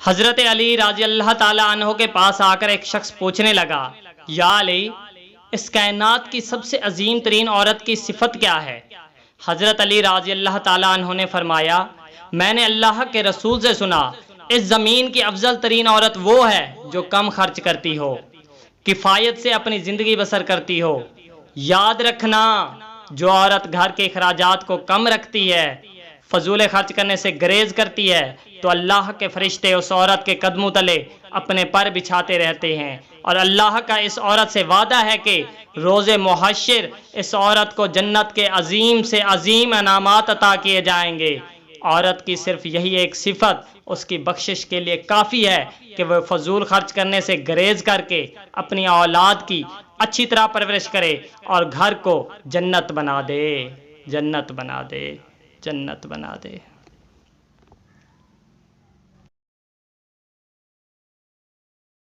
حضرت علی رضی اللہ تعالی عنہ کے پاس آ کر ایک شخص پوچھنے لگا، یا علی، اس کائنات کی سب سے عظیم ترین عورت کی صفت کیا ہے؟ حضرت علی رضی اللہ تعالی عنہ نے فرمایا، میں نے اللہ کے رسول سے سنا، اس زمین کی افضل ترین عورت وہ ہے جو کم خرچ کرتی ہو، کیفایت سے اپنی زندگی بسر کرتی ہو۔ یاد رکھنا، جو عورت گھر کے اخراجات کو کم رکھتی ہے، فضول خرچ کرنے سے گریز کرتی ہے، تو اللہ کے فرشتے اس عورت کے قدموں تلے اپنے پر بچھاتے رہتے ہیں، اور اللہ کا اس عورت سے وعدہ ہے کہ روز محشر اس عورت کو جنت کے عظیم سے عظیم انعامات عطا کیے جائیں گے۔ عورت کی صرف یہی ایک صفت اس کی بخشش کے لیے کافی ہے کہ وہ فضول خرچ کرنے سے گریز کر کے اپنی اولاد کی اچھی طرح پرورش کرے اور گھر کو جنت بنا دے، جنت بنا دے، جنت بنا دے۔